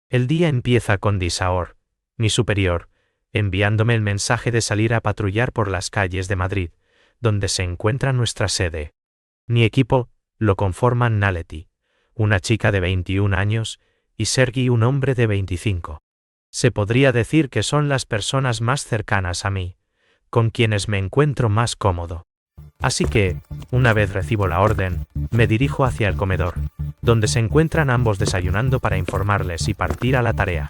El día empieza con Disaor, mi superior, enviándome el mensaje de salir a patrullar por las calles de Madrid, donde se encuentra nuestra sede. Mi equipo lo conforman Naleti, una chica de 21 años, y Sergi, un hombre de 25. Se podría decir que son las personas más cercanas a mí, con quienes me encuentro más cómodo. Así que, una vez recibo la orden, me dirijo hacia el comedor, donde se encuentran ambos desayunando para informarles y partir a la tarea.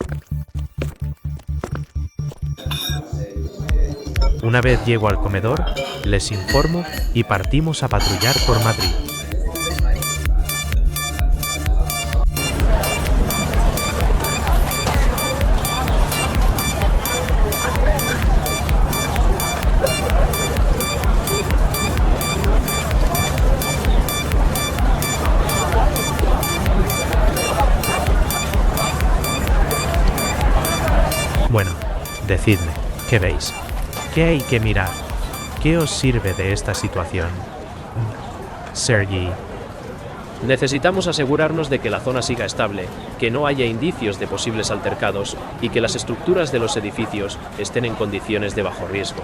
Una vez llego al comedor, les informo y partimos a patrullar por Madrid. Bueno, decidme, ¿qué veis? ¿Qué hay que mirar? ¿Qué os sirve de esta situación? Sergi. Necesitamos asegurarnos de que la zona siga estable, que no haya indicios de posibles altercados y que las estructuras de los edificios estén en condiciones de bajo riesgo.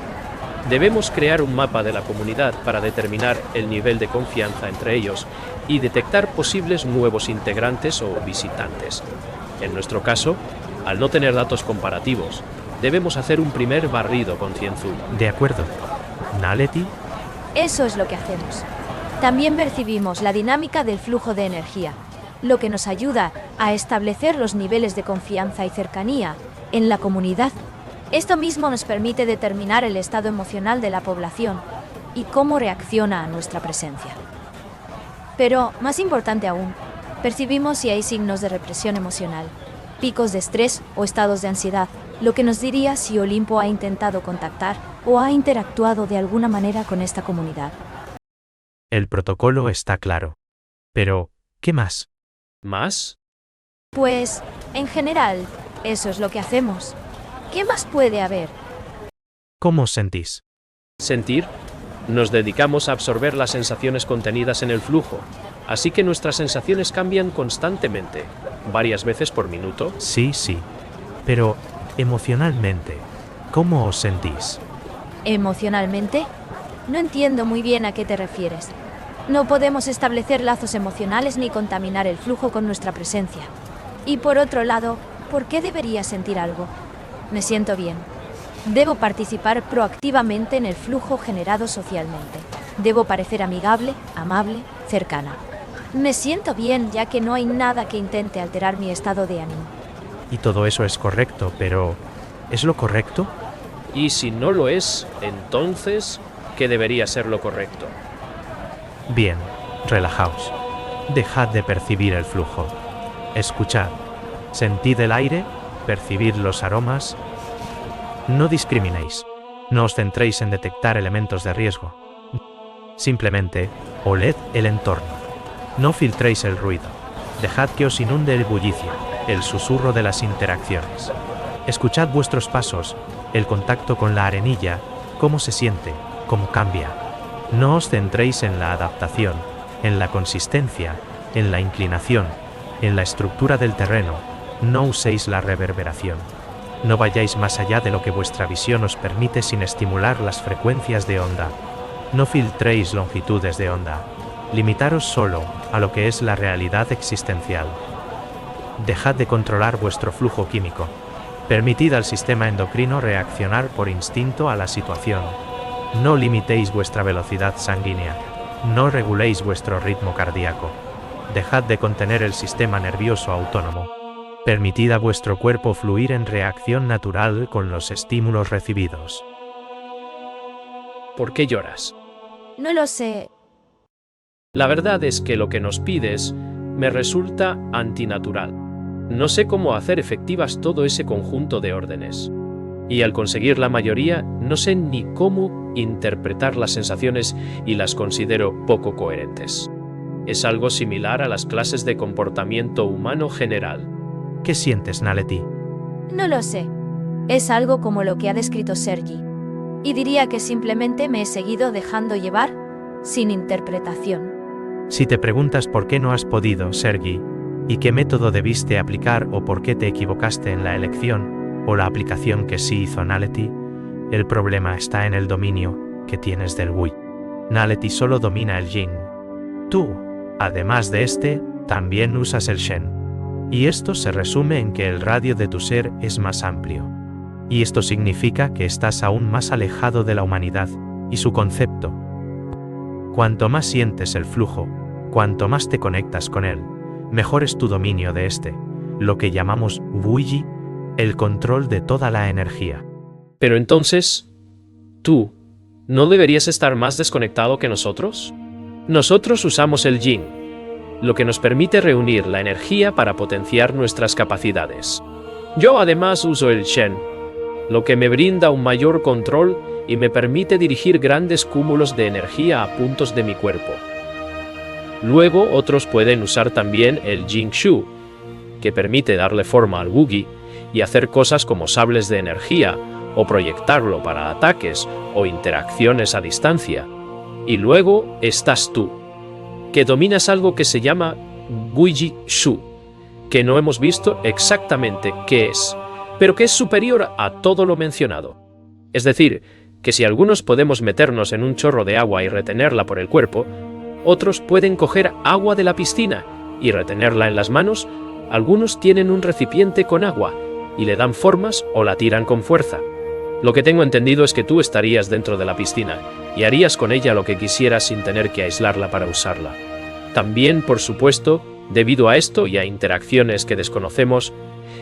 Debemos crear un mapa de la comunidad para determinar el nivel de confianza entre ellos y detectar posibles nuevos integrantes o visitantes. En nuestro caso, al no tener datos comparativos, debemos hacer un primer barrido concienzudo. De acuerdo. ¿Naleti? Eso es lo que hacemos. También percibimos la dinámica del flujo de energía, lo que nos ayuda a establecer los niveles de confianza y cercanía en la comunidad. Esto mismo nos permite determinar el estado emocional de la población y cómo reacciona a nuestra presencia. Pero, más importante aún, percibimos si hay signos de represión emocional, picos de estrés o estados de ansiedad, lo que nos diría si Olimpo ha intentado contactar o ha interactuado de alguna manera con esta comunidad. El protocolo está claro. Pero, ¿qué más? ¿Más? Pues, en general, eso es lo que hacemos. ¿Qué más puede haber? ¿Cómo os sentís? ¿Sentir? Nos dedicamos a absorber las sensaciones contenidas en el flujo, así que nuestras sensaciones cambian constantemente, varias veces por minuto. Sí. Pero, emocionalmente, ¿cómo os sentís? ¿Emocionalmente? No entiendo muy bien a qué te refieres. No podemos establecer lazos emocionales ni contaminar el flujo con nuestra presencia. Y por otro lado, ¿por qué debería sentir algo? Me siento bien. Debo participar proactivamente en el flujo generado socialmente. Debo parecer amigable, amable, cercana. Me siento bien ya que no hay nada que intente alterar mi estado de ánimo. Y todo eso es correcto, pero ¿es lo correcto? Y si no lo es, entonces, ¿qué debería ser lo correcto? Bien, relajaos. Dejad de percibir el flujo. Escuchad. Sentid el aire, percibid los aromas. No discriminéis. No os centréis en detectar elementos de riesgo. Simplemente, oled el entorno. No filtréis el ruido. Dejad que os inunde el bullicio, el susurro de las interacciones. Escuchad vuestros pasos, el contacto con la arenilla, cómo se siente, cómo cambia. No os centréis en la adaptación, en la consistencia, en la inclinación, en la estructura del terreno. No uséis la reverberación. No vayáis más allá de lo que vuestra visión os permite sin estimular las frecuencias de onda. No filtréis longitudes de onda. Limitaros solo a lo que es la realidad existencial. Dejad de controlar vuestro flujo químico. Permitid al sistema endocrino reaccionar por instinto a la situación. No limitéis vuestra velocidad sanguínea. No reguléis vuestro ritmo cardíaco. Dejad de contener el sistema nervioso autónomo. Permitid a vuestro cuerpo fluir en reacción natural con los estímulos recibidos. ¿Por qué lloras? No lo sé. La verdad es que lo que nos pides me resulta antinatural. No sé cómo hacer efectivas todo ese conjunto de órdenes. Y al conseguir la mayoría, no sé ni cómo interpretar las sensaciones y las considero poco coherentes. Es algo similar a las clases de comportamiento humano general. ¿Qué sientes, Naleti? No lo sé. Es algo como lo que ha descrito Sergi. Y diría que simplemente me he seguido dejando llevar, sin interpretación. Si te preguntas por qué no has podido, Sergi, ¿Y qué método debiste aplicar o por qué te equivocaste en la elección o la aplicación que sí hizo Nalety? El problema está en el dominio que tienes del Wui. Nalety solo domina el Jing. Tú, además de este, también usas el Shen. Y esto se resume en que el radio de tu ser es más amplio. Y esto significa que estás aún más alejado de la humanidad y su concepto. Cuanto más sientes el flujo, cuanto más te conectas con él, mejor es tu dominio de este, lo que llamamos Wuyi, el control de toda la energía. Pero entonces, ¿tú no deberías estar más desconectado que nosotros? Nosotros usamos el Jing, lo que nos permite reunir la energía para potenciar nuestras capacidades. Yo además uso el Shen, lo que me brinda un mayor control y me permite dirigir grandes cúmulos de energía a puntos de mi cuerpo. Luego otros pueden usar también el Jing Shu, que permite darle forma al Wuyi y hacer cosas como sables de energía o proyectarlo para ataques o interacciones a distancia. Y luego estás tú, que dominas algo que se llama Wuyi Shu, que no hemos visto exactamente qué es, pero que es superior a todo lo mencionado. Es decir, que si algunos podemos meternos en un chorro de agua y retenerla por el cuerpo, otros pueden coger agua de la piscina y retenerla en las manos, algunos tienen un recipiente con agua y le dan formas o la tiran con fuerza. Lo que tengo entendido es que tú estarías dentro de la piscina y harías con ella lo que quisieras sin tener que aislarla para usarla. También, por supuesto, debido a esto y a interacciones que desconocemos,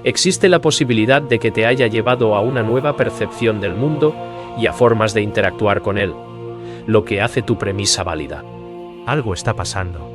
existe la posibilidad de que te haya llevado a una nueva percepción del mundo y a formas de interactuar con él, lo que hace tu premisa válida. Algo está pasando.